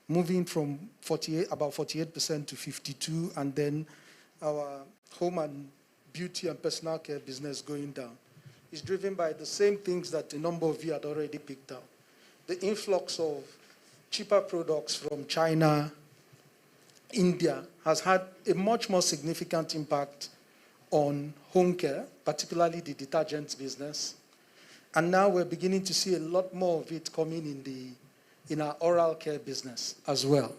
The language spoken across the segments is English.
moving from about 48% to 52%, and then our home and beauty and personal care business going down. It's driven by the same things that a number of you had already picked up. The influx of cheaper products from China, India, has had a much more significant impact on home care, particularly the detergents business. And now we're beginning to see a lot more of it coming in our oral care business as well.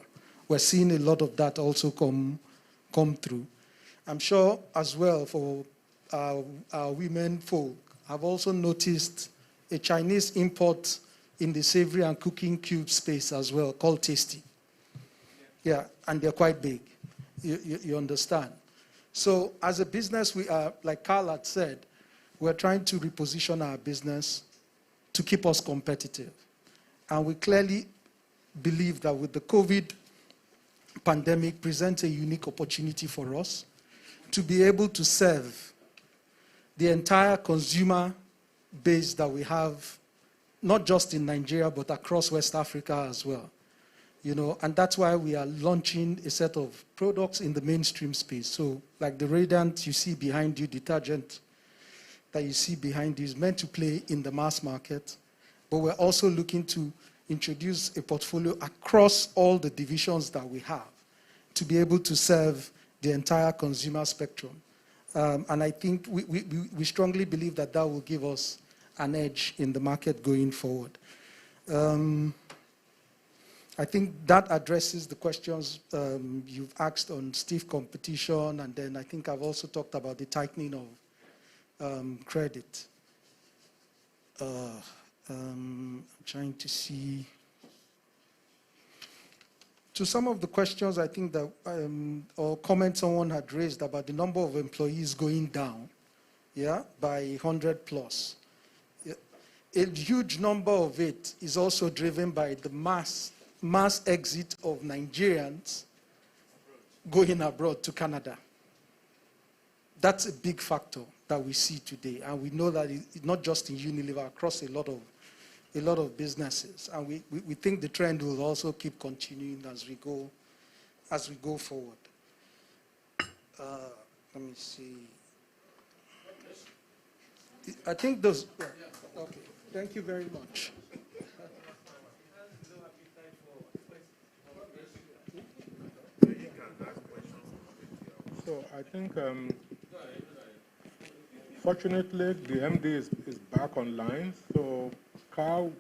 We're seeing a lot of that also come through. I'm sure as well for our women folk, I've also noticed a Chinese import in the savory and cooking cube space as well, called Tasty. Yeah, and they're quite big. You understand? So as a business, we are, like Carl had said, we're trying to reposition our business to keep us competitive. And we clearly believe that with the COVID pandemic presents a unique opportunity for us to be able to serve the entire consumer base that we have, not just in Nigeria, but across West Africa as well. You know, and that's why we are launching a set of products in the mainstream space. So like the Radiant you see behind you, detergent that you see behind you is meant to play in the mass market. But we're also looking to introduce a portfolio across all the divisions that we have to be able to serve the entire consumer spectrum. And I think we strongly believe that that will give us an edge in the market going forward. I think that addresses the questions you've asked on stiff competition, and then I think I've also talked about the tightening of credit. I'm trying to see. To some of the questions I think that, or comments someone had raised about the number of employees going down, yeah, by 100 plus. Yeah. A huge number of it is also driven by the mass exit of Nigerians going abroad to Canada. That's a big factor that we see today, and we know that it's not just in Unilever, across a lot of businesses, and we think the trend will also keep continuing as we go forward. Let me see. I think those. Yeah, okay. Thank you very much. So I think, fortunately, the MD is back online. So Carl,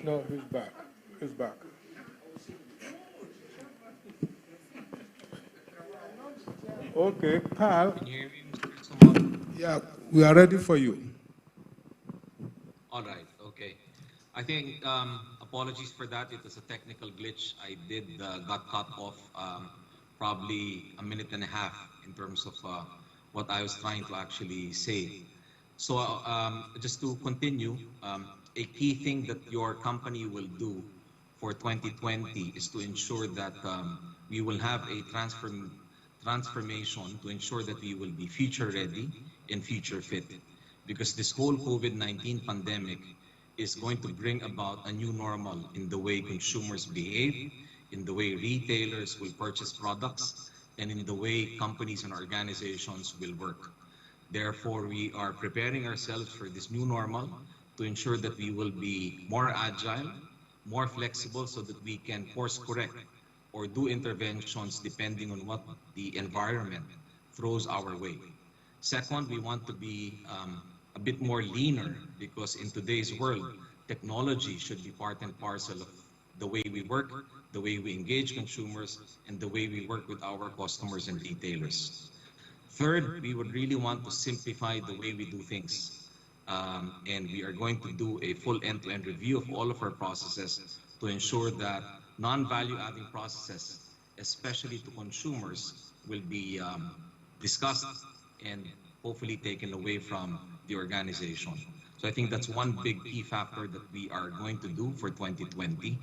no, he's back. He's back. Okay, Carl. Can you hear me, Mr. Cristobal? Yeah, we are ready for you. All right, okay. I think, apologies for that. It was a technical glitch. I got cut off probably a minute and a half in terms of what I was trying to actually say. So just to continue, a key thing that your company will do for 2020 is to ensure that we will have a transformation to ensure that we will be future ready and future fit. Because this whole COVID-19 pandemic is going to bring about a new normal in the way consumers behave, in the way retailers will purchase products, and in the way companies and organizations will work. Therefore, we are preparing ourselves for this new normal to ensure that we will be more agile, more flexible, so that we can course correct or do interventions depending on what the environment throws our way. Second, we want to be a bit more leaner, because in today's world, technology should be part and parcel of the way we work, the way we engage consumers, and the way we work with our customers and retailers. Third, we would really want to simplify the way we do things. And we are going to do a full end-to-end review of all of our processes to ensure that non-value adding processes, especially to consumers, will be discussed and hopefully taken away from the organization. So I think that's one big key factor that we are going to do for 2020.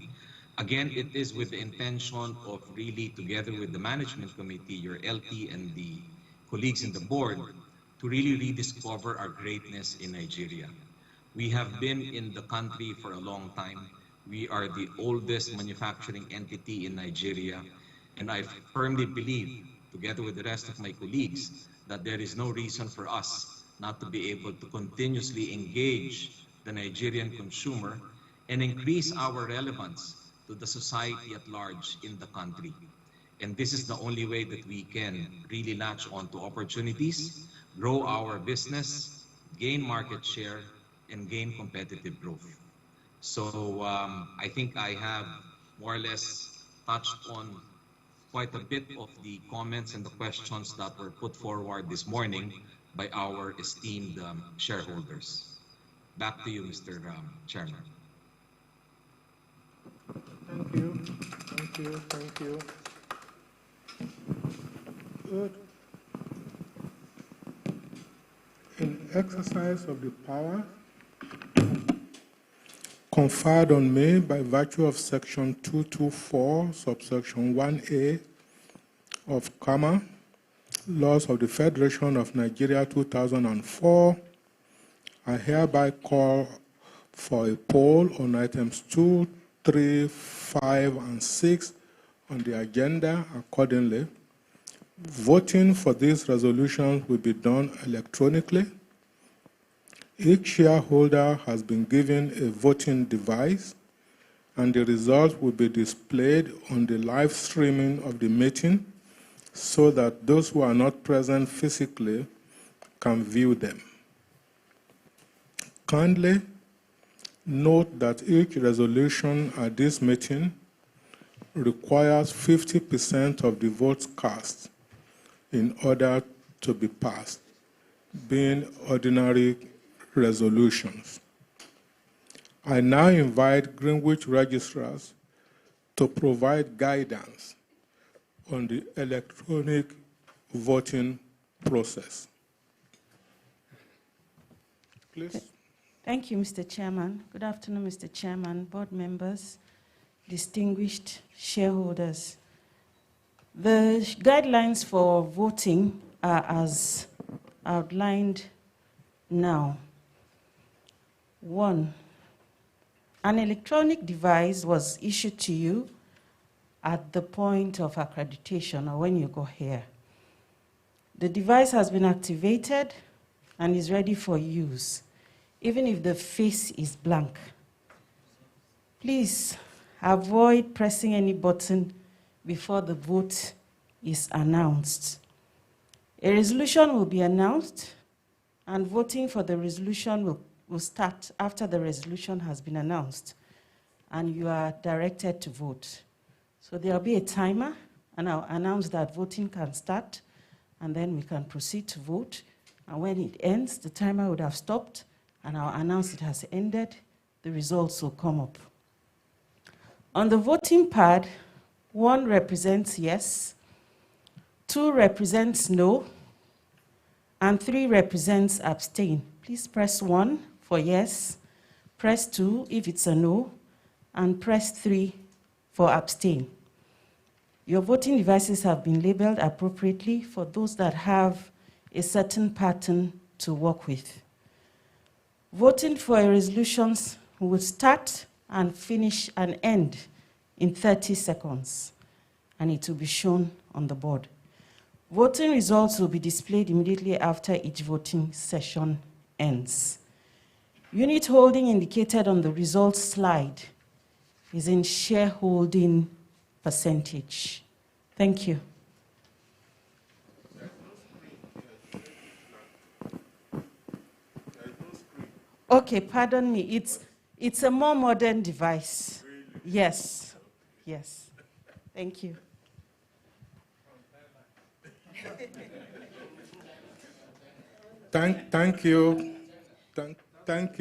Again, it is with the intention of really, together with the management committee, your LT and the colleagues in the board, to really rediscover our greatness in Nigeria. We have been in the country for a long time. We are the oldest manufacturing entity in Nigeria, and I firmly believe, together with the rest of my colleagues, that there is no reason for us not to be able to continuously engage the Nigerian consumer and increase our relevance to the society at large in the country. And this is the only way that we can really latch onto opportunities, grow our business, gain market share, and gain competitive growth. So I think I have more or less touched on quite a bit of the comments and the questions that were put forward this morning by our esteemed shareholders. Back to you, Mr. Chairman. Thank you. Thank you. Thank you. Good. In exercise of the power conferred on me by virtue of Section 224, subsection 1A of CAMA, Laws of the Federation of Nigeria 2004, I hereby call for a poll on items 2, 3, 5, and 6 on the agenda accordingly. Voting for these resolutions will be done electronically. Each shareholder has been given a voting device, and the results will be displayed on the live streaming of the meeting so that those who are not present physically can view them. Kindly note that each resolution at this meeting requires 50% of the votes cast in order to be passed, being ordinary resolutions. I now invite Greenwich registrars to provide guidance on the electronic voting process. Please. Thank you, Mr. Chairman. Good afternoon, Mr. Chairman, board members, distinguished shareholders. The guidelines for voting are as outlined now. 1, an electronic device was issued to you at the point of accreditation or when you go here. The device has been activated and is ready for use, even if the face is blank. Please avoid pressing any button before the vote is announced. A resolution will be announced, and voting for the resolution will start after the resolution has been announced, and you are directed to vote. So there'll be a timer, and I'll announce that voting can start, and then we can proceed to vote. And when it ends, the timer would have stopped, and I'll announce it has ended. The results will come up. On the voting pad, 1 represents yes, 2 represents no, and 3 represents abstain. Please press 1 for yes, press 2 if it's a no, and press 3 for abstain. Your voting devices have been labeled appropriately for those that have a certain pattern to work with. Voting for resolutions will start and finish and end in 30 seconds, and it will be shown on the board. Voting results will be displayed immediately after each voting session ends. Unit holding indicated on the results slide is in shareholding percentage. Thank you. Okay, pardon me. It's a more modern device. Really? Yes. Yes. Thank you. Thank you. Thank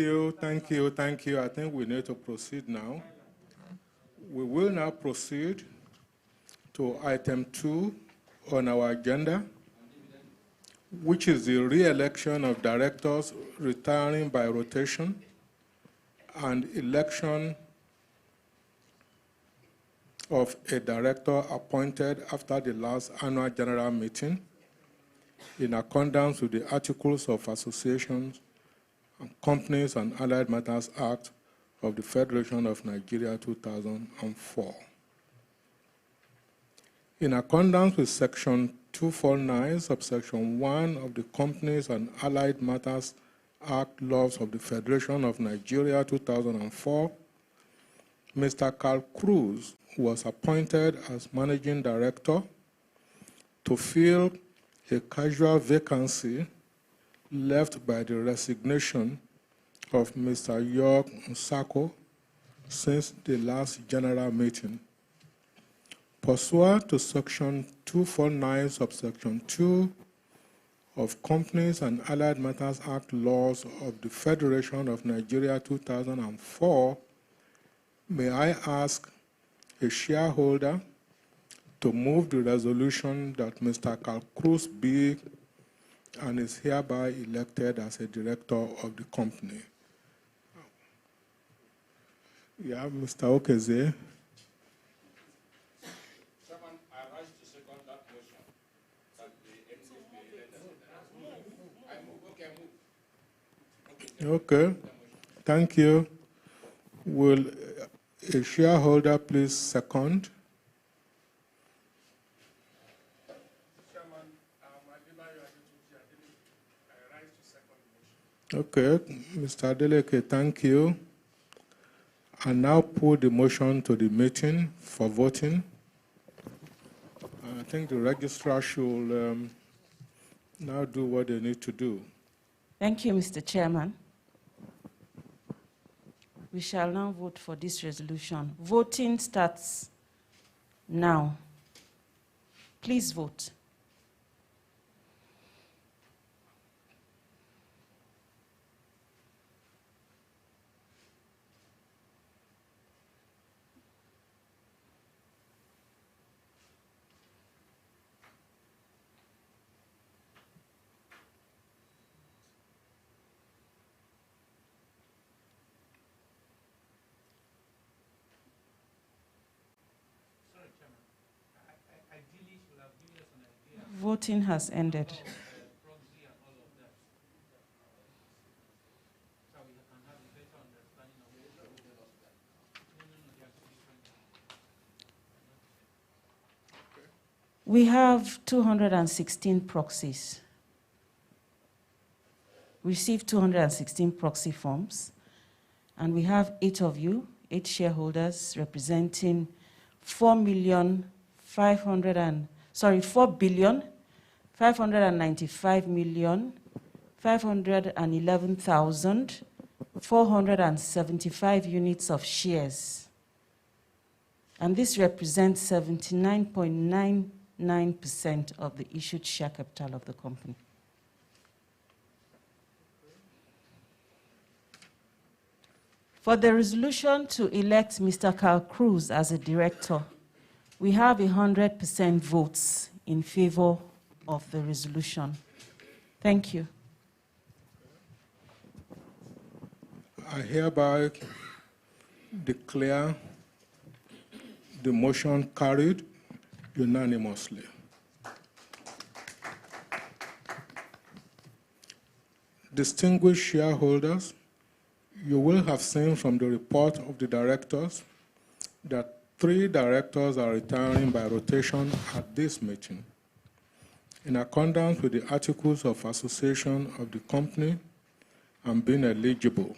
you. I think we need to proceed now. We will now proceed to item 2 on our agenda, which is the re-election of directors retiring by rotation and election of a director appointed after the last annual general meeting in accordance with the Articles of Association and Companies and Allied Matters Act of the Federation of Nigeria 2004. In accordance with Section 249, subsection 1 of the Companies and Allied Matters Act laws of the Federation of Nigeria 2004, Mr. Carl Cruz was appointed as Managing Director to fill a casual vacancy left by the resignation of Mr. York Nsako since the last general meeting. Pursuant to Section 249, subsection 2 of Companies and Allied Matters Act laws of the Federation of Nigeria 2004, may I ask a shareholder to move the resolution that Mr. Carl Cruz be and is hereby elected as a director of the company. Yeah, Mr. Okeze. Okay, thank you. Will a shareholder please second? Okay, Mr. Adeleke, thank you. I now put the motion to the meeting for voting. I think the registrar should now do what they need to do. Thank you, Mr. Chairman. We shall now vote for this resolution. Voting starts now. Please vote. Voting has ended. We have 216 proxies. Received 216 proxy forms, and we have 8 of you, 8 shareholders representing 4,595,511,475 units of shares. And this represents 79.99% of the issued share capital of the company. For the resolution to elect Mr. Carl Cruz as a director, we have 100% votes in favor of the resolution. Thank you. I hereby declare the motion carried unanimously. Distinguished shareholders, you will have seen from the report of the directors that 3 directors are retiring by rotation at this meeting. In accordance with the Articles of Association of the company and being eligible,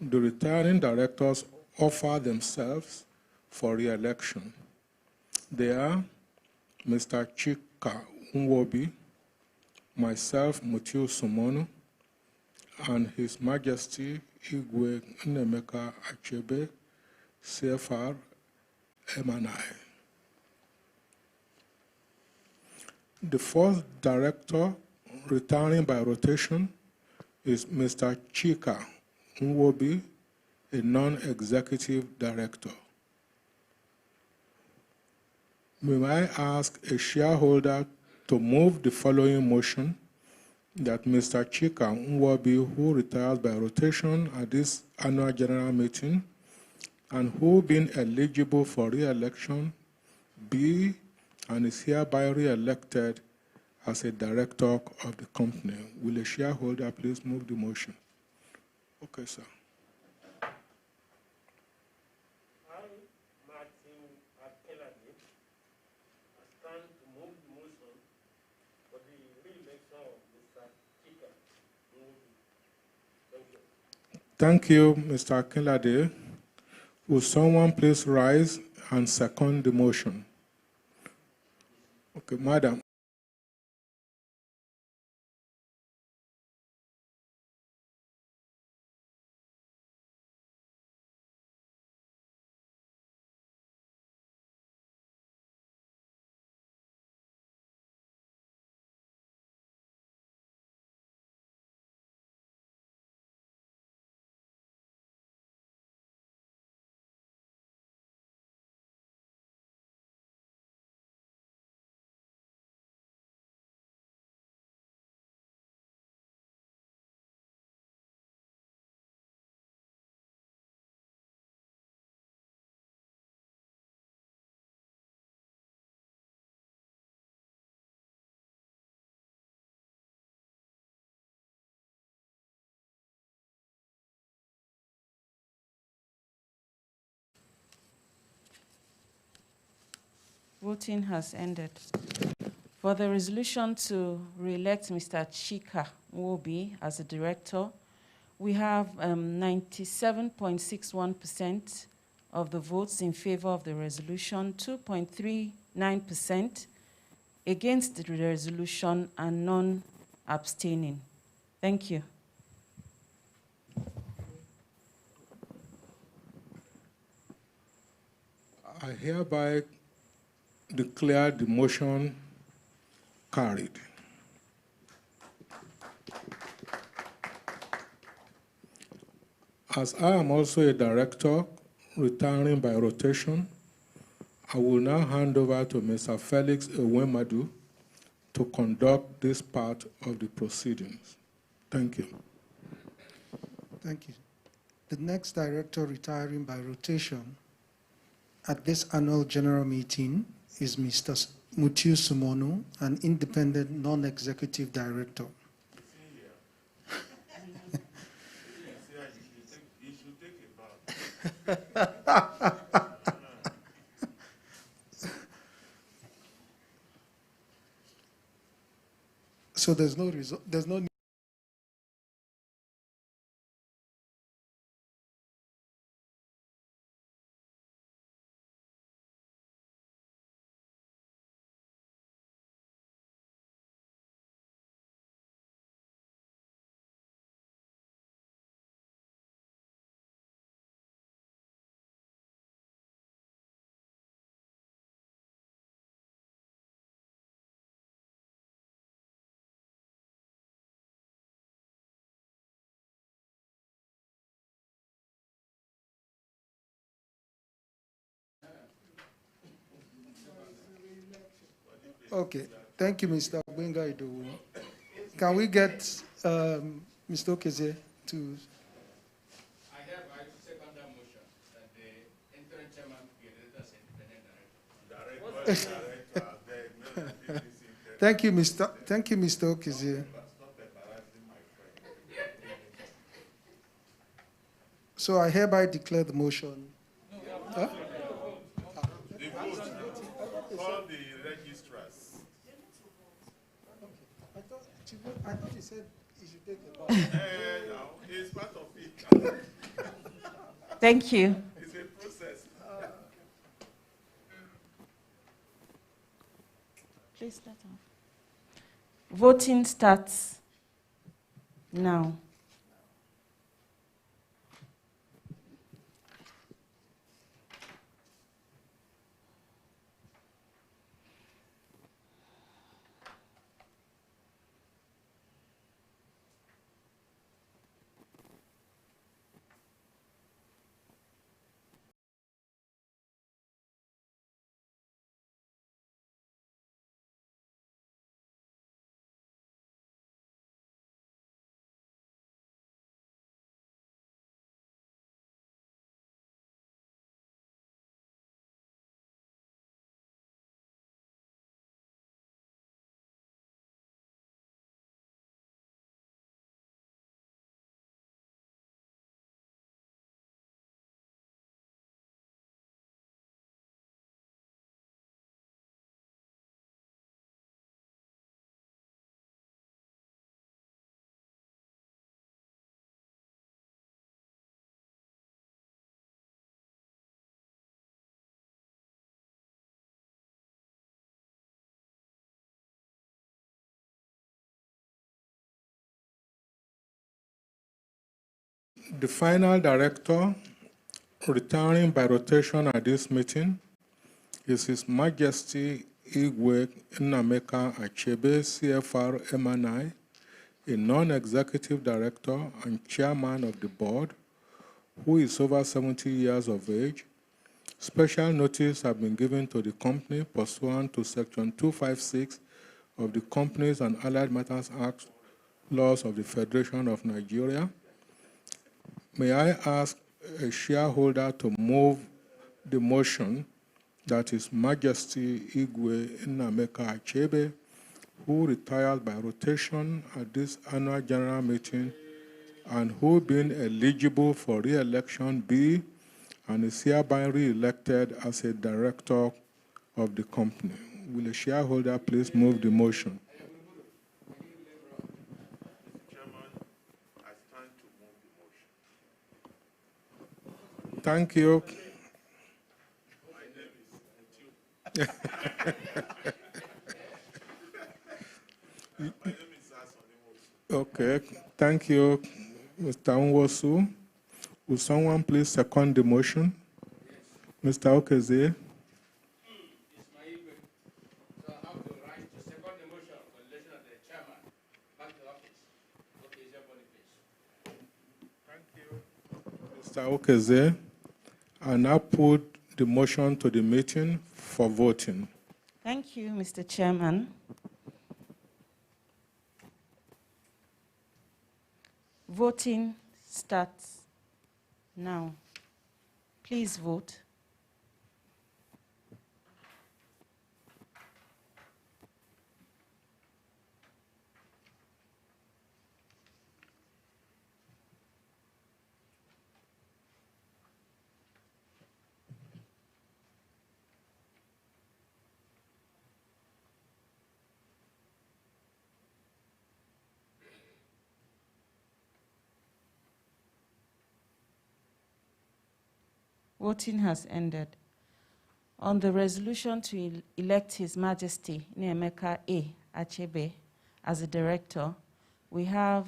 the retiring directors offer themselves for re-election. They are Mr. Chika Nwobi, myself, Mutiu Sumono, and His Majesty Igwe Nnemeka Achebe, CFR, MNI. The 4th director retiring by rotation is Mr. Chika Nwobi, a non-executive director. May I ask a shareholder to move the following motion that Mr. Chika Nwobi, who retires by rotation at this annual general meeting and who being eligible for re-election, be and is hereby re-elected as a director of the company. Will a shareholder please move the motion? Okay, sir. Thank you, Mr. Akinlade. Will someone please rise and second the motion? Okay, Madam. Voting has ended. For the resolution to re-elect Mr. Chika Nwobi as a director, we have 97.61% of the votes in favor of the resolution, 2.39% against the resolution, and none abstaining. Thank you. I hereby declare the motion carried. As I am also a director retiring by rotation, I will now hand over to Mr. Felix Ewemadu to conduct this part of the proceedings. Thank you. Thank you. The next director retiring by rotation at this annual general meeting is Mr. Mutiu Sumono, an independent non-executive director. So there's no result. There's no. Okay. Thank you, Mr. Benga Idowu. Can we get Mr. Okeze to? I hereby second that motion that the interim chairman be elected as independent director. Thank you, Mr. Okeze. So I hereby declare the motion. Huh? The vote. Call the registrars. I thought you said you should take the vote. No, it's part of it. Thank you. It's a process. Please start off. Voting starts now. The final director retiring by rotation at this meeting is His Majesty Igwe Nnameka Achebe, CFR MNI, a non-executive director and chairman of the board, who is over 70 years of age. Special notice have been given to the company pursuant to Section 256 of the Companies and Allied Matters Act laws of the Federation of Nigeria. May I ask a shareholder to move the motion that His Majesty Igwe Nnameka Achebe, who retired by rotation at this annual general meeting and who being eligible for re-election be and is hereby re-elected as a director of the company. Will a shareholder please move the motion? Thank you. Okay, thank you, Mr. Nwosu. Will someone please second the motion? Mr. Okeze. It's my email. So I have the right to second the motion for the election of the chairman back to office. Okay, is everybody please? Thank you, Mr. Okeze. I now put the motion to the meeting for voting. Thank you, Mr. Chairman. Voting starts now. Please vote. Voting has ended. On the resolution to elect His Majesty Nnameka A. Achebe as a director, we have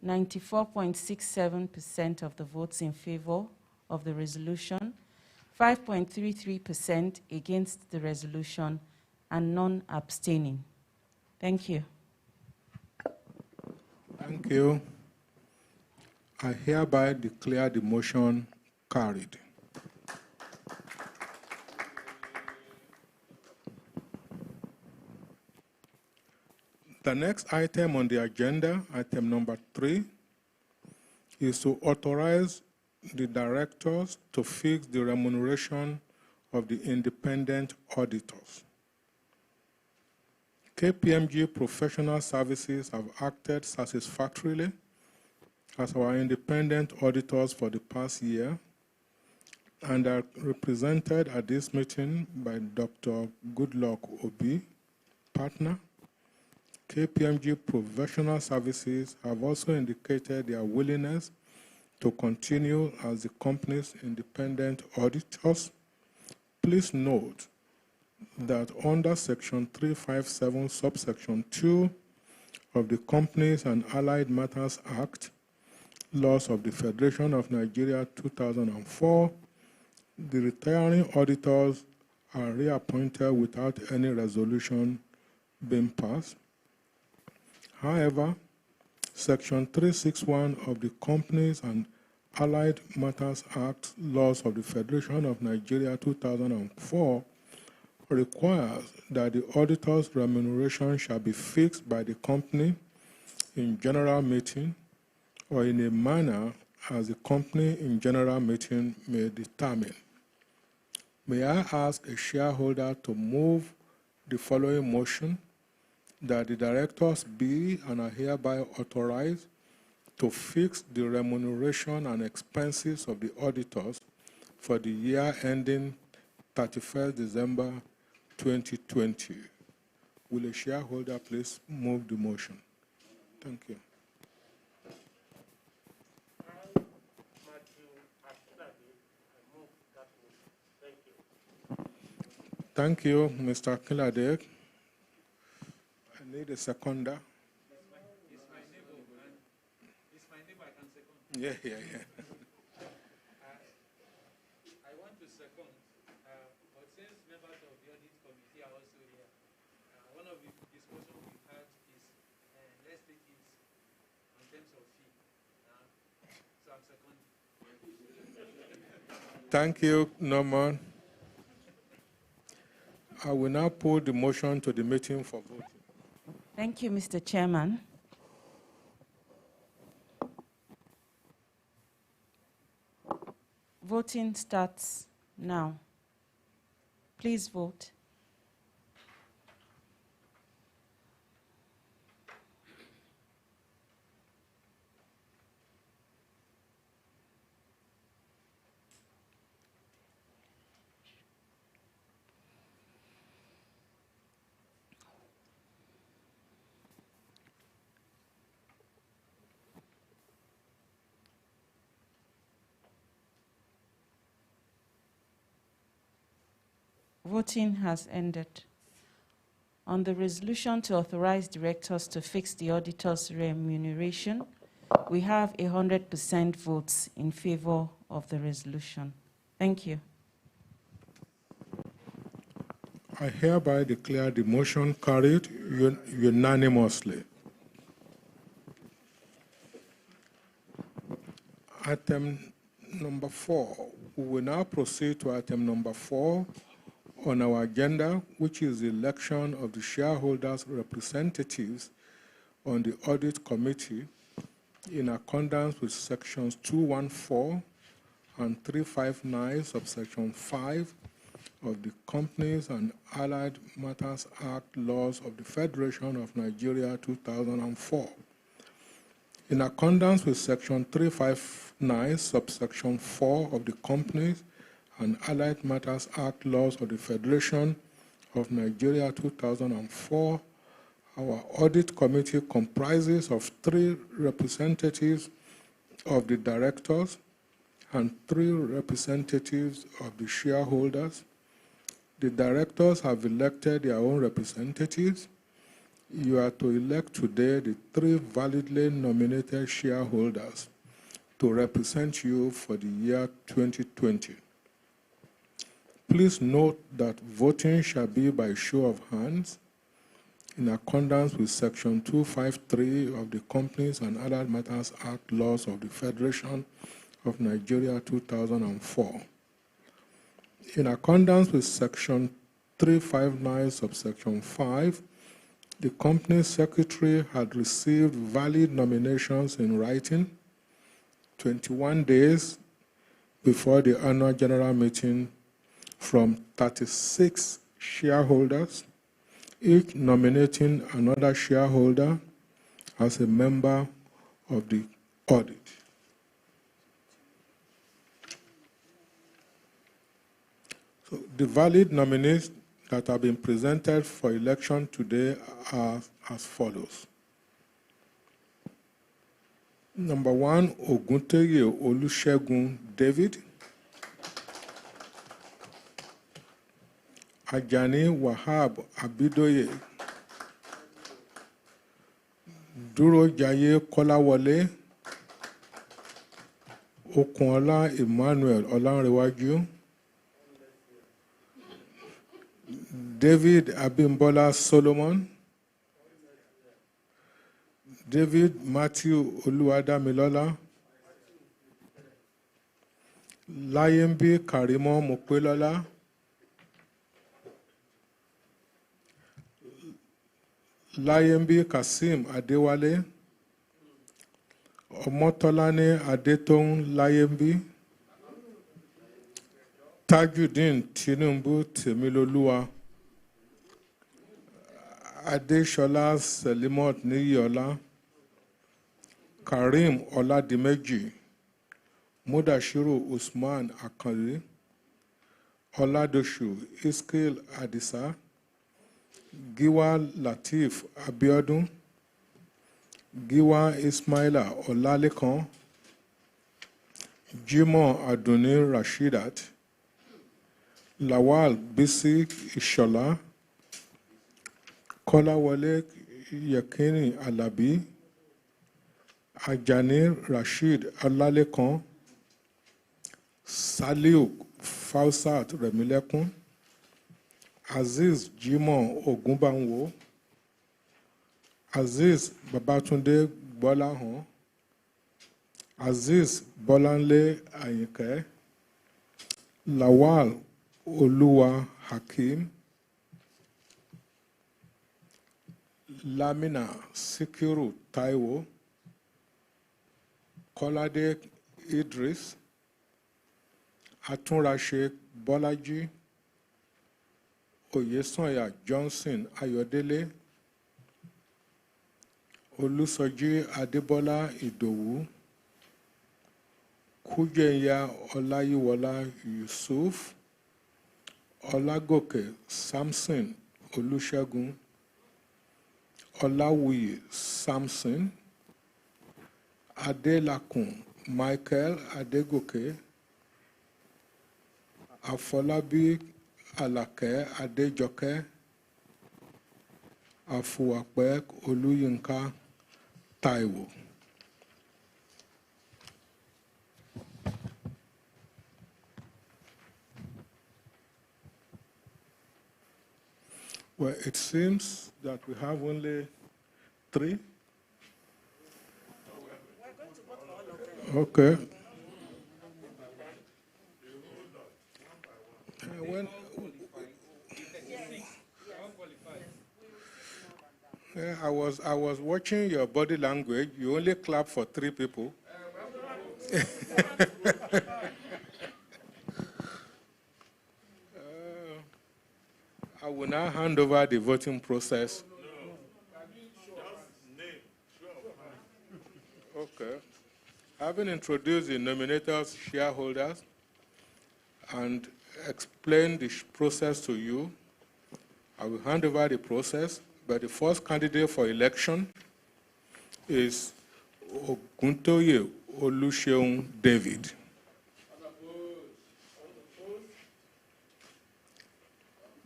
94.67% of the votes in favor of the resolution, 5.33% against the resolution, and none abstaining. Thank you. Thank you. I hereby declare the motion carried. The next item on the agenda, item number 3, is to authorize the directors to fix the remuneration of the independent auditors. KPMG Professional Services have acted satisfactorily as our independent auditors for the past year and are represented at this meeting by Dr. Goodluck Obi, partner. KPMG Professional Services have also indicated their willingness to continue as the company's independent auditors. Please note that under Section 357, subsection 2 of the Companies and Allied Matters Act, laws of the Federation of Nigeria 2004, the retiring auditors are reappointed without any resolution being passed. However, Section 361 of the Companies and Allied Matters Act, laws of the Federation of Nigeria 2004, requires that the auditor's remuneration shall be fixed by the company in general meeting or in a manner as the company in general meeting may determine. May I ask a shareholder to move the following motion that the directors be and are hereby authorized to fix the remuneration and expenses of the auditors for the year ending 31st December 2020. Will a shareholder please move the motion? Thank you. Thank you, Mr. Kiladek. I need a seconder. It's my neighbor, man. It's my if I can second. Yeah. I want to second, but since members of the audit committee are also here, one of the discussions we've had is let's take it in terms of fee. So I'm seconding. Thank you, Norman. I will now put the motion to the meeting for voting. Thank you, Mr. Chairman. Voting starts now. Please vote. Voting has ended. On the resolution to authorize directors to fix the auditor's remuneration, we have 100% votes in favor of the resolution. Thank you. I hereby declare the motion carried unanimously. Item number 4. We will now proceed to item number 4 on our agenda, which is the election of the shareholders' representatives on the audit committee in accordance with sections 214 and 359, subsection 5 of the Companies and Allied Matters Act laws of the Federation of Nigeria 2004. In accordance with section 359, subsection 4 of the Companies and Allied Matters Act laws of the Federation of Nigeria 2004, our audit committee comprises of 3 representatives of the directors and 3 representatives of the shareholders. The directors have elected their own representatives. You are to elect today the 3 validly nominated shareholders to represent you for the year 2020. Please note that voting shall be by show of hands in accordance with Section 253 of the Companies and Other Matters Act laws of the Federation of Nigeria 2004. In accordance with Section 359, subsection 5, the company secretary had received valid nominations in writing 21 days before the annual general meeting from 36 shareholders, each nominating another shareholder as a member of the audit. So the valid nominees that have been presented for election today are as follows. Number 1, Ogunteye Olusegun David. Ajani Wahab Abidoye. Durojaye Kolawole. Okunola Emmanuel Olanrewaju. David Abimbola Solomon. David Matthew Oluwadamilola. Layembi Karimo Mopelola. Layembi Kasim Adewale. Omotolane Adetong Layembi. Tajudeen Tinubu Temiloluwa. Adeshola Selimot Niyola. Karim Oladimeji. Mudashiru Usman Akande. Oladoshu Iskil Adisa. Giwa Latif Abiodun. Giwa Ismaila Olalekan. Jimoh Aduni Rashidat. Lawal Bisi Ishola. Kolawole Yakini Alabi. Ajani Rashid Olalekan, Saliu Fausat Remilekun, Aziz Jimoh Ogunbanwo, Aziz Babatunde Gbolahan, Aziz Bolanle Ayinke, Lawal Oluwa Hakim, Lamina Sikiru Taiwo, Kolade Idris, Atunrashe Bolaji, Oyesanya Johnson Ayodele, Olusoji Adebola Idowu, Kujenya Olayiwola Yusuf, Olagoke Samson Olusegun, Olawuyi Samson, Adelakun Michael Adegoke, Afolabi Alake Adejoke, Afuapek Oluyinka Taiwo. Well, it seems that we have only 3. Okay. I was watching your body language. You only clap for 3 people. I will now hand over the voting process. Okay. Having introduced the nominators, shareholders, and explained the process to you, I will hand over the process. But the first candidate for election is Oguntoye Oluseun David.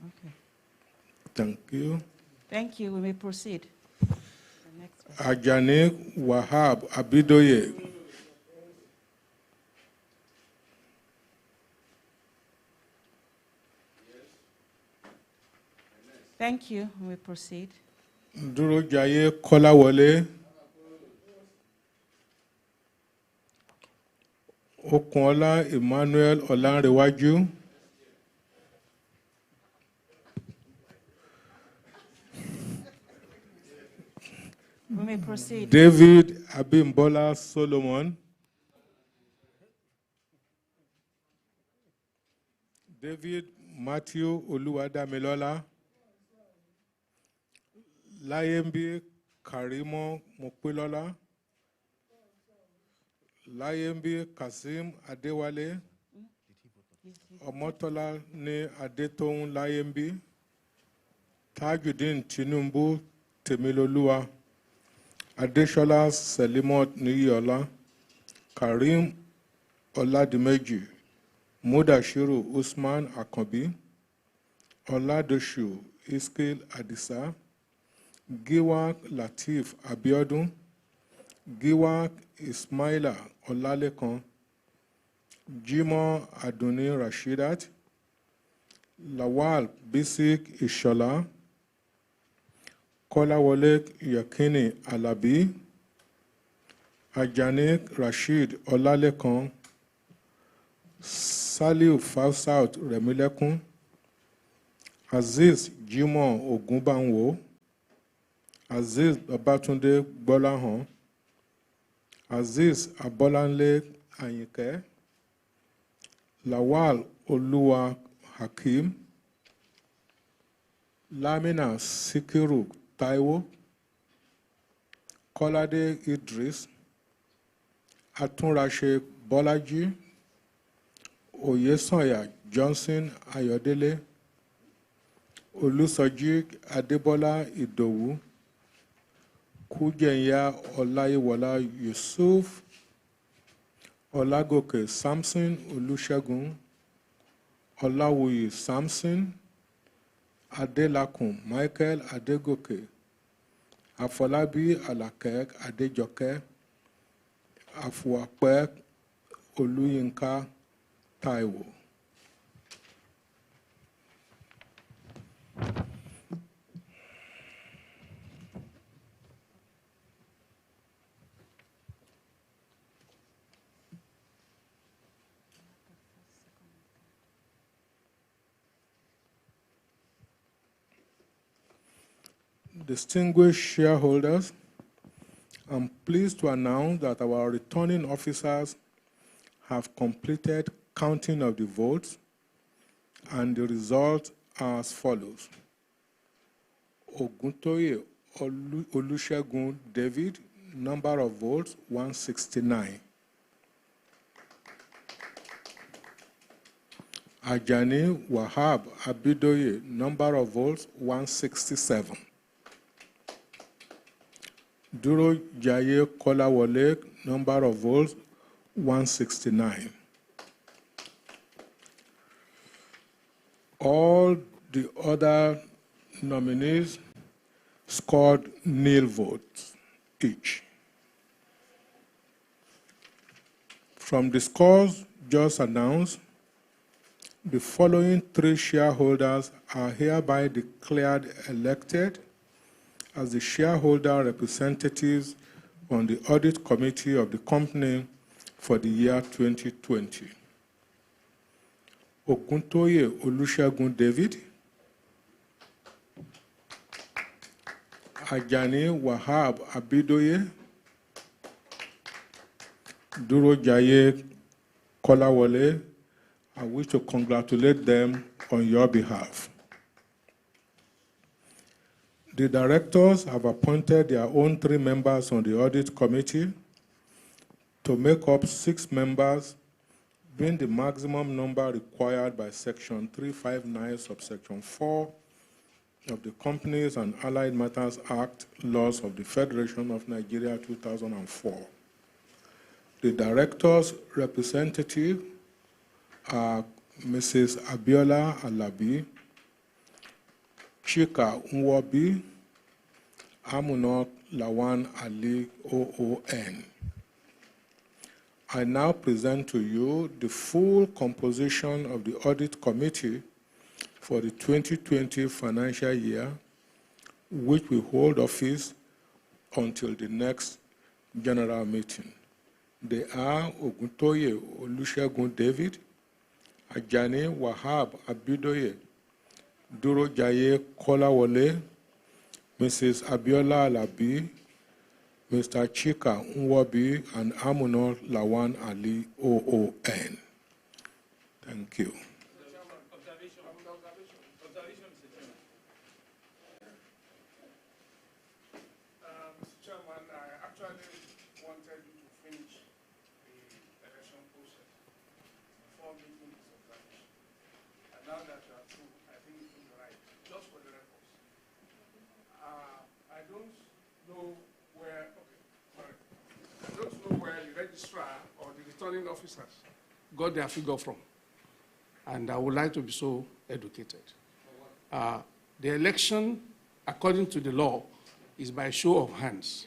Okay. Thank you. Thank you. We may proceed. Ajani Wahab Abidoye. Thank you. We may proceed. Durojaye Kolawole. Okunola Emmanuel Olanrewaju. We may proceed. David Abimbola Solomon. David Matthew Oluwadamilola. Layembi Karimo Mopilola. Layembi Kasim Adewale. Omotola ni Adetoun Layembi. Tajudeen Tinubu Temiloluwa. Adeshola Selimot Niyola. Karim Oladimeji. Mudashiru Usman Akanbi. Oladoshu Iskil Adisa. Giwak Latif Abiodun. Giwak Ismaila Olalekan. Jimoh Aduni Rashidat. Lawal Bisik Ishola. Kolawole Yakini Alabi. Ajani Rashid Olalekan. Saliu Fausat Remilekun. Aziz Jimoh Ogunbanwo. Aziz Babatunde Gbolahan. Aziz Abolanle Ayinke. Lawal Oluwa Hakim. Lamina Sikiru Taiwo. Kolade Idris. Atunrashe Bolaji. Oyesanya Johnson Ayodele. Olusoji Adebola Idowu. Kujenya Olayiwola Yusuf. Olagoke Samson Olusegun. Olawuyi Samson. Adelakun Michael Adegoke. Afolabi Alake Adejoke. Afuakpe Oluyinka Taiwo. Distinguished shareholders, I'm pleased to announce that our returning officers have completed counting of the votes, and the results are as follows. Oguntoye Olusegun David, number of votes 169. Ajani Wahab Abidoye, number of votes 167. Duro Jaye Kolawole, number of votes 169. All the other nominees scored nil votes each. From the scores just announced, the following 3 shareholders are hereby declared elected as the shareholder representatives on the audit committee of the company for the year 2020. Oguntoye Olusegun David, Ajani Wahab Abidoye, Durojaye Kolawole. I wish to congratulate them on your behalf. The directors have appointed their own 3 members on the audit committee to make up 6 members, being the maximum number required by Section 359, subsection 4 of the Companies and Allied Matters Act, laws of the Federation of Nigeria 2004. The directors' representative are Mrs. Abiola Alabi, Chika Nwobi, Amunot Lawan Ali OON. I now present to you the full composition of the audit committee for the 2020 financial year, which will hold office until the next general meeting. They are Oguntoye Olusegun David, Ajani Wahab Abidoye, Durojaye Kolawole, Mrs. Abiola Alabi, Mr. Chika Nwobi, and Amunot Lawan Ali OON. Thank you. Now that you are through, I think it is right. Just for the records. I don't know where, sorry. I don't know where the registrar or the returning officers got their figure from. And I would like to be so educated. The election, according to the law, is by show of hands.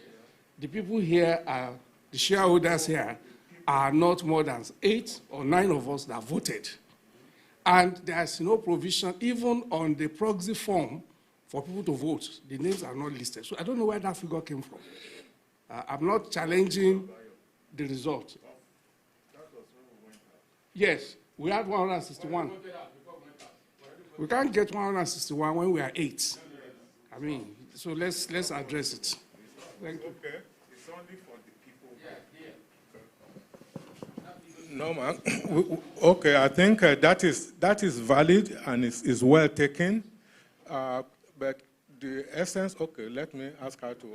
The people here are, the shareholders here are not more than 8 or 9 of us that voted. And there's no provision, even on the proxy form, for people to vote. The names are not listed. So I don't know where that figure came from. I'm not challenging the result. Yes, we had 161. We can't get 161 when we are 8. I mean, so let's address it. Thank you. Okay, it's only for the people. No, man. Okay, I think that is valid and is well taken. But the essence, okay, let me ask her to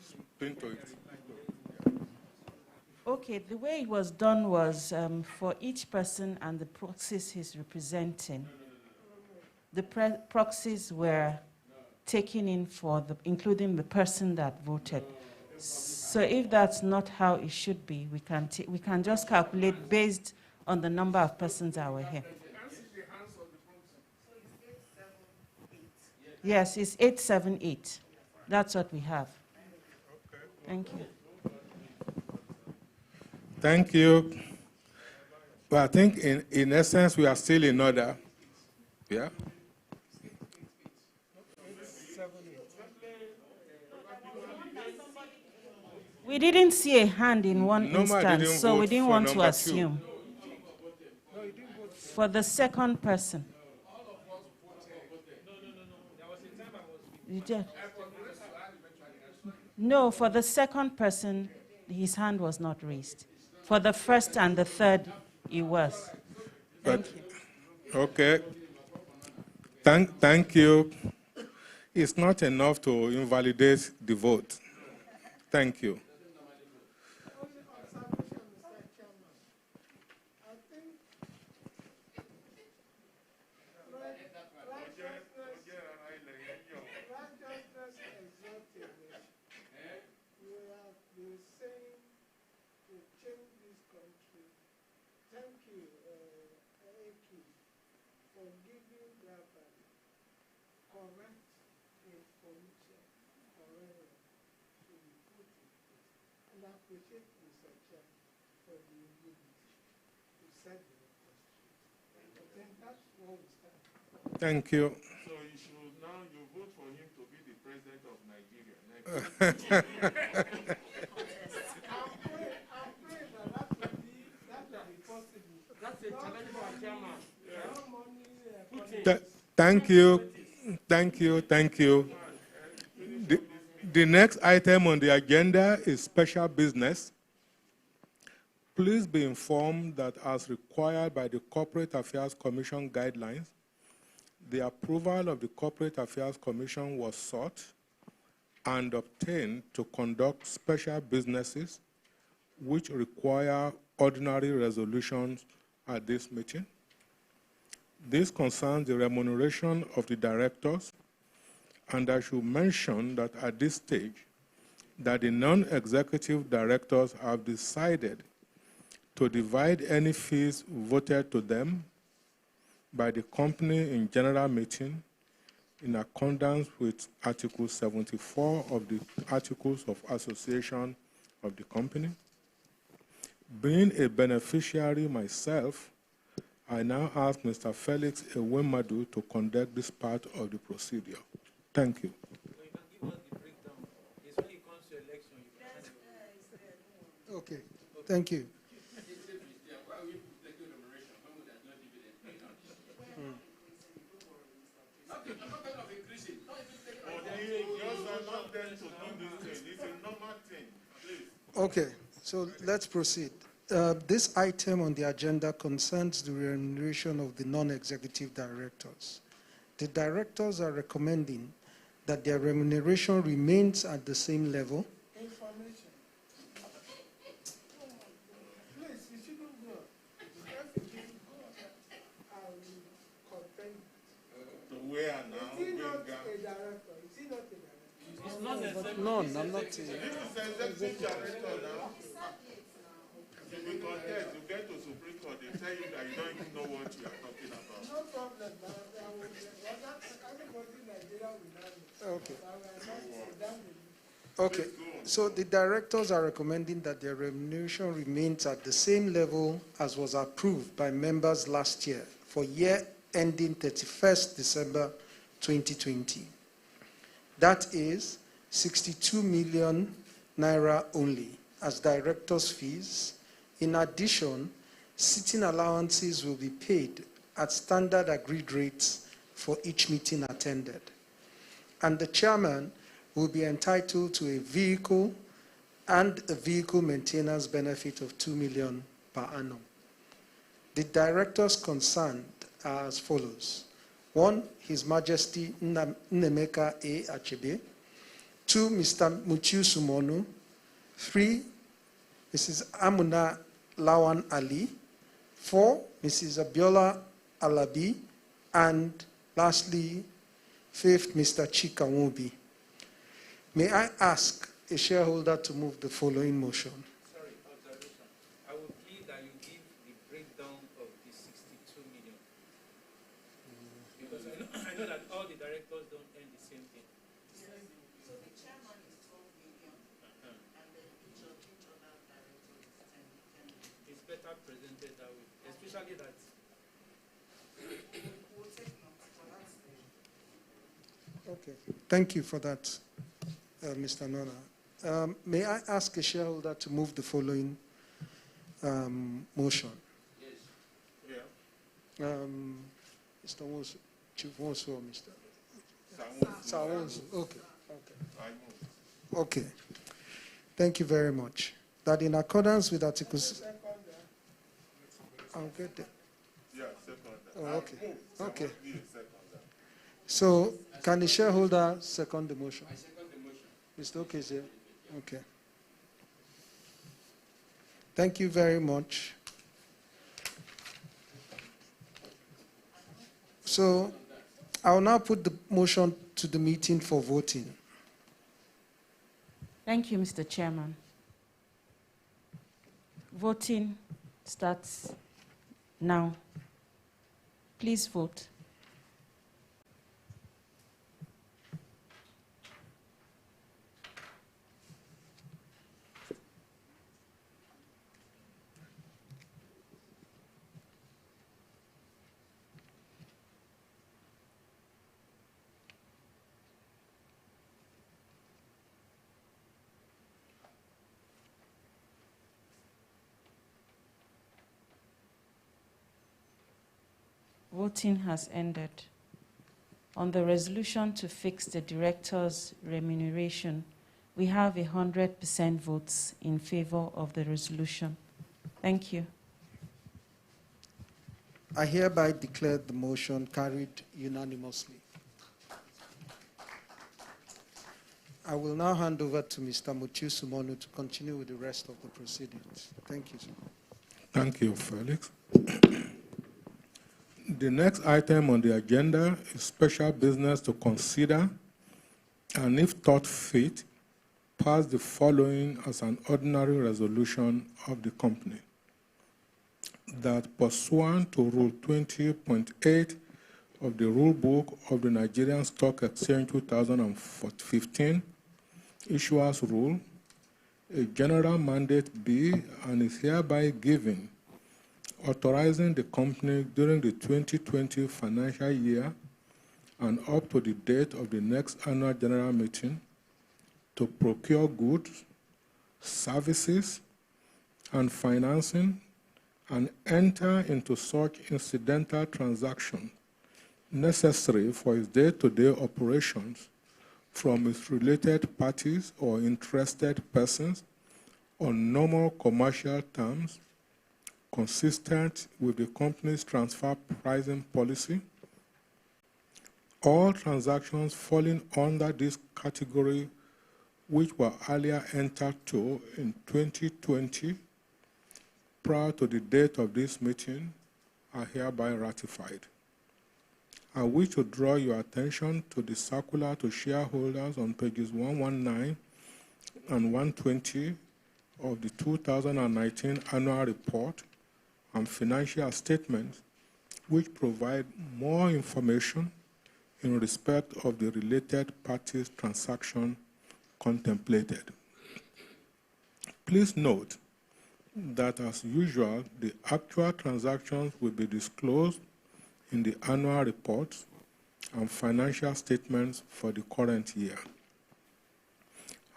spin to it. Okay, the way it was done was for each person and the proxies he's representing, the proxies were taken in for including the person that voted. So if that's not how it should be, we can just calculate based on the number of persons that were here. Yes, it's 878. That's what we have. Thank you. Thank you. But I think in essence, we are still in order. Yeah? We didn't see a hand in one Noma instance, didn't so we vote didn't for want to number 2. assume. For the second person. You did? No, for the second person, his hand was not raised. For the first and the third, it was. Thank you. Okay. Thank you. It's not enough to invalidate the vote. Thank you. Thank you. So you should now vote for him to be the president of Nigeria next. That's a challenge for chairman. Thank you. Thank you. Thank you. The next item on the agenda is special business. Please be informed that as required by the Corporate Affairs Commission guidelines, the approval of the Corporate Affairs Commission was sought and obtained to conduct special businesses which require ordinary resolutions at this meeting. This concerns the remuneration of the directors, and I should mention that at this stage, that the non-executive directors have decided to divide any fees voted to them by the company in general meeting in accordance with Article 74 of the Articles of Association of the company. Being a beneficiary myself, I now ask Mr. Felix Ewemadu to conduct this part of the procedure. Thank you. Okay, thank you. Okay, so let's proceed. This item on the agenda concerns the remuneration of the non-executive directors. The directors are recommending that their remuneration remains at the same level. Information. Please, you shouldn't go. If you go, I will contain it. Where now? Is he not a director? Is he not a director? It's not necessary. No, I'm not. This is executive director now. If you contest, you get to Supreme Court, they tell you that you don't even know what you are talking about. No problem. Everybody in Nigeria will know. Okay. Okay, so the directors are recommending that their remuneration remains at the same level as was approved by members last year for year ending 31st December 2020. That is 62 million naira only as directors' fees. In addition, sitting allowances will be paid at standard agreed rates for each meeting attended. And the chairman will be entitled to a vehicle and a vehicle maintenance benefit of 2 million per annum. The directors concerned are as follows. 1, His Majesty Nnemeka A. Achebe. 2, Mr. Mutiu Sumonu. 3, Mrs. Amuna Lawan Ali. 4, Mrs. Abiola Alabi. And lastly, 5th, Mr. Chika Nwobi. May I ask a shareholder to move the following motion? Sorry, observation. I would plead that you give the breakdown of the 62 million. Because I know that all the directors don't earn the same thing. So the chairman is 12 million, and then each other director is 10 million. presented that way, especially that. Okay, thank you for that, Mr. Nona. May I ask a shareholder to move the following motion? Yeah. Mr. Wosu, Chief Wosu or Mr. Samuel. Okay. I move. Okay. Thank you very much. That in accordance with articles. I'll get there. Yeah, second. Oh, okay. Okay. Be a second. So, can the shareholder second the motion? I second the motion. Mr. Okeze? Okay. Thank you very much. So, I'll now put the motion to the meeting for voting. Thank you, Mr. Chairman. Voting starts now. Please vote. Voting has ended. On the resolution to fix the director's remuneration, we have 100% votes in favor of the resolution. Thank you. I hereby declare the motion carried unanimously. I will now hand over to Mr. Mutiu Sumonu to continue with the rest of the proceedings. Thank you, sir. Thank you, Felix. The next item on the agenda is special business to consider and, if thought fit, pass the following as an ordinary resolution of the company. That pursuant to Rule 20.8 of the Rule Book of the Nigerian Stock Exchange 2015, Issuers Rule, a general mandate be and is hereby given authorizing the company during the 2020 financial year and up to the date of the next annual general meeting to procure goods, services, and financing and enter into such incidental transactions necessary for its day-to-day operations from its related parties or interested persons on normal commercial terms consistent with the company's transfer pricing policy. All transactions falling under this category which were earlier entered to in 2020 prior to the date of this meeting are hereby ratified. I wish to draw your attention to the circular to shareholders on pages 119 and 120 of the 2019 annual report and financial statements, which provide more information in respect of the related parties' transaction contemplated. Please note that, as usual, the actual transactions will be disclosed in the annual reports and financial statements for the current year.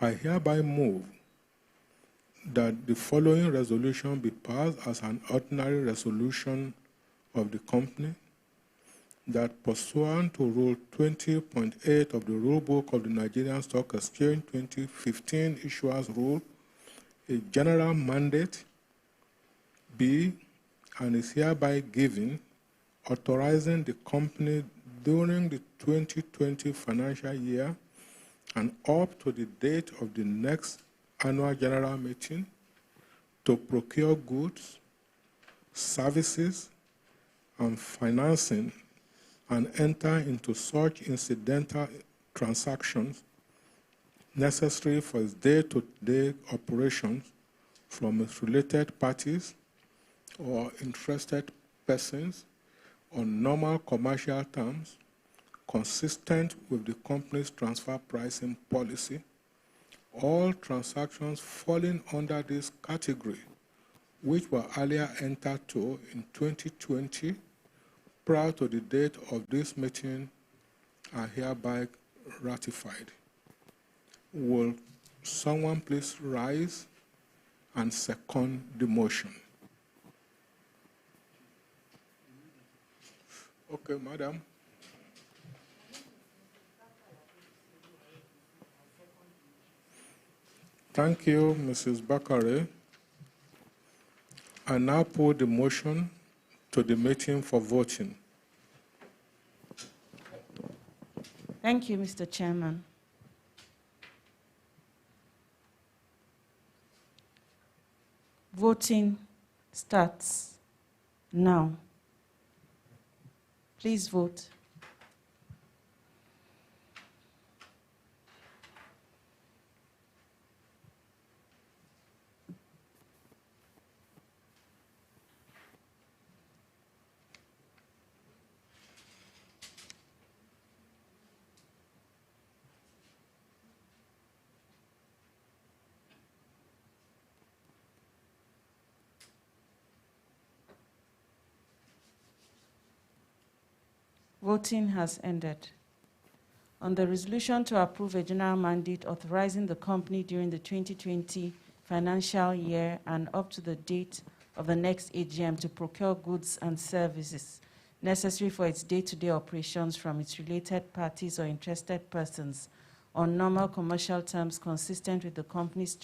I hereby move that the following resolution be passed as an ordinary resolution of the company, that pursuant to Rule 20.8 of the Rule Book of the Nigerian Stock Exchange 2015 Issuers Rule, a general mandate be and is hereby given authorizing the company during the 2020 financial year and up to the date of the next annual general meeting to procure goods, services, and financing and enter into such incidental transactions necessary for its day-to-day operations from its related parties or interested persons on normal commercial terms consistent with the company's transfer pricing policy. All transactions falling under this category which were earlier entered to in 2020 prior to the date of this meeting are hereby ratified. Will someone please rise and second the motion? Okay, madam. Thank you, Mrs. Bakare. I now put the motion to the meeting for voting. Thank you, Mr. Chairman. Voting starts now. Please vote. Voting has ended. On the resolution to approve a general mandate authorizing the company during the 2020 financial year and up to the date of the next AGM to procure goods and services necessary for its day-to-day operations from its related parties or interested persons on normal commercial terms consistent with the company's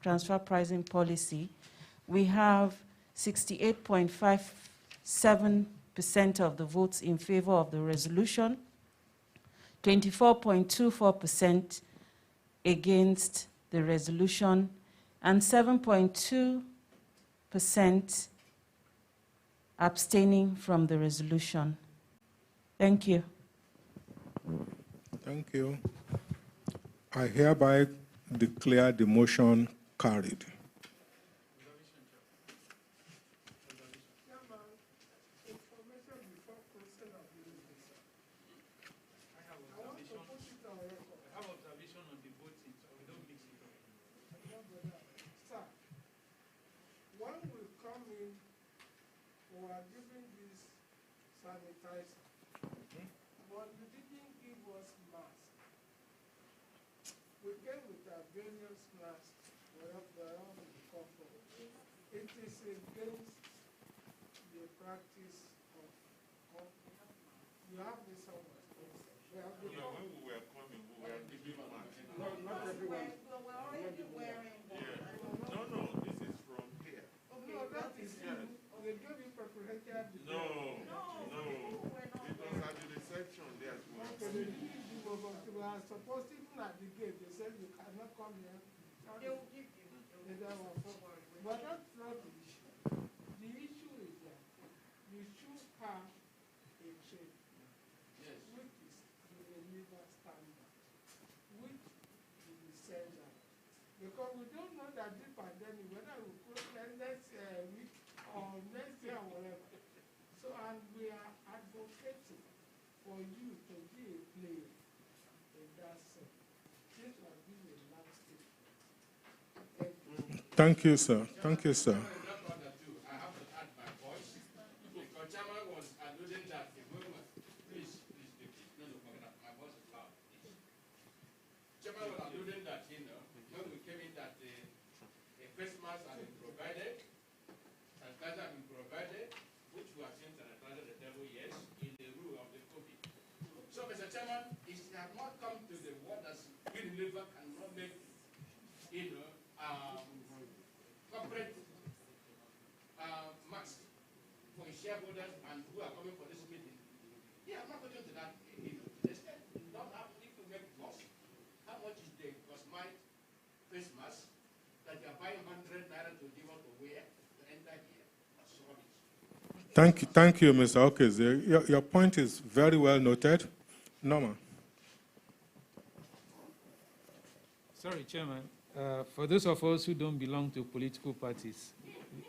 transfer pricing policy, we have 68.57% of the votes in favor of the resolution, 24.24% against the resolution, and 7.2% abstaining from the resolution. Thank you. Thank you. I hereby declare the motion carried. Sanitizer. But you didn't give us masks. We came with our various masks wherever we come from. It is against the practice of you have this somewhere. When we were coming, we were giving masks. No, not everyone. We're already wearing. Yeah. No, this is from here. Okay, no, that is you. They gave you preferential. No. Because at the reception there. Okay, they didn't do over. We are supposed, even at the gate, they said you cannot come here. They will give you. But that's not the issue. The issue is that you should have a chain, which is the Unilever standard, which will be sent out. Because we don't know that this pandemic, whether we close next week or next year or whatever. So, and we are advocating for you to be a player in that sense. This will be the last statement. Thank you, sir. Thank you, sir. I have to add my voice. Because Chairman was alluding that the movement, please, my voice is loud. Chairman was alluding that, when we came in that a Christmas had been provided, sanitizer had been provided, which we have seen sanitizer the devil, yes, in the rule of the COVID. So, Mr. Chairman, it has not come to the word that Unilever cannot make, corporate mask for shareholders and who are coming for this meeting. Yeah, I'm not going to that. They said, don't have if you make loss. How much is the cosmetic face mask that you are buying 100 naira to give out to wear to enter here? That's rubbish. Thank you, Mr. Okeze. Your point is very well noted. Norma. Sorry, Chairman. For those of us who don't belong to political parties,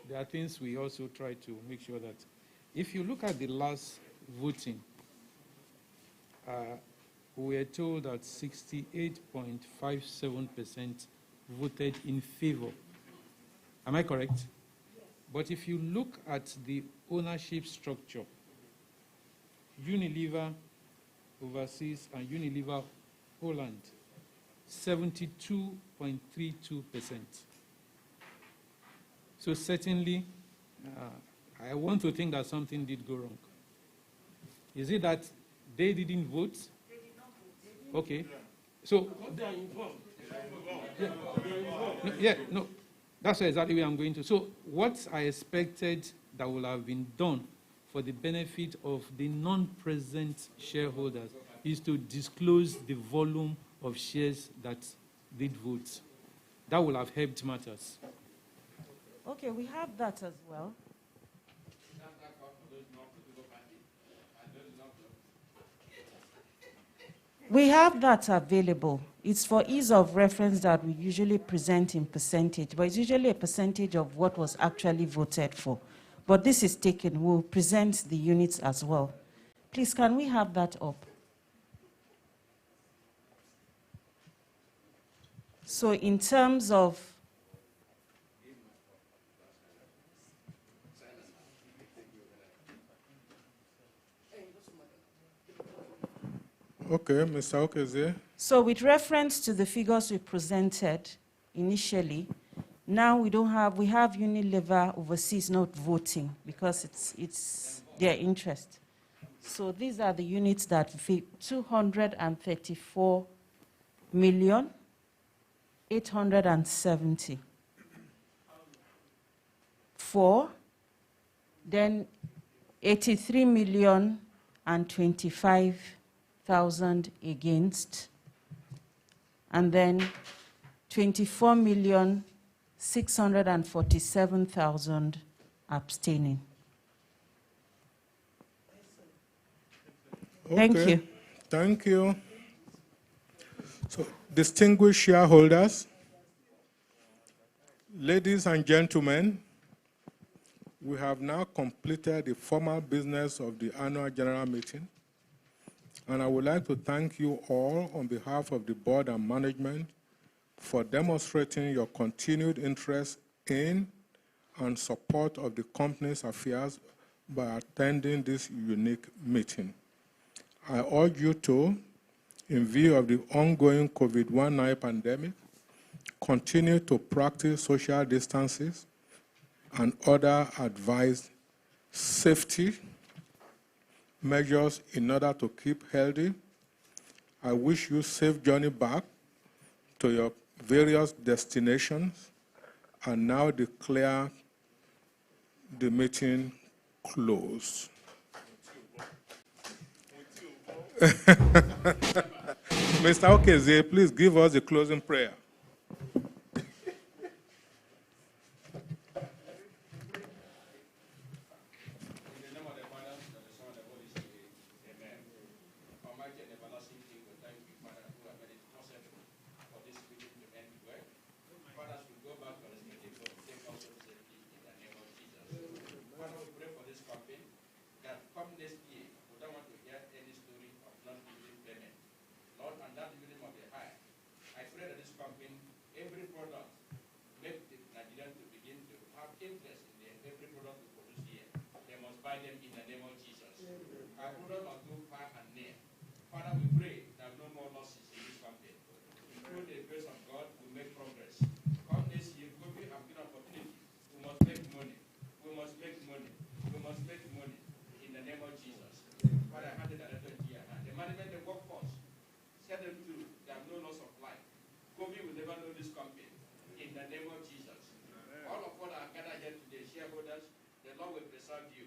there are things we also try to make sure that if you look at the last voting, we were told that 68.57% voted in favor. Am I correct? Yes. But if you look at the ownership structure, Unilever overseas and Unilever Holland, 72.32%. So certainly, I want to think that something did go wrong. Is it that they didn't vote? They did not vote. Okay. So They are involved. no, that's exactly where I'm going to. So what I expected that would have been done for the benefit of the non-present shareholders is to disclose the volume of shares that did vote. That would have helped matters. Okay, we have that as well. We have that available. It's for ease of reference that we usually present in percentage, but it's usually a percentage of what was actually voted for. But this is taken. We'll present the units as well. Please, can we have that up? So in terms of Okay, Mr. Okeze. So with reference to the figures we presented initially, now we have Unilever overseas not voting because it's their interest. So these are the units that 234,870. 4, then 83,025,000 against, and then 24,647,000 abstaining. Thank you. Thank you. So, distinguished shareholders, ladies and gentlemen, we have now completed the formal business of the annual general meeting, and I would like to thank you all on behalf of the board and management for demonstrating your continued interest in and support of the company's affairs by attending this unique meeting. I urge you to, in view of the ongoing COVID-19 pandemic, continue to practice social distances and other advised safety measures in order to keep healthy. I wish you safe journey back to your various destinations and now declare the meeting closed. Mr. Okeze, please give us a closing prayer. In the name of Jesus. All of what are gathered here today, shareholders, the Lord will preserve you.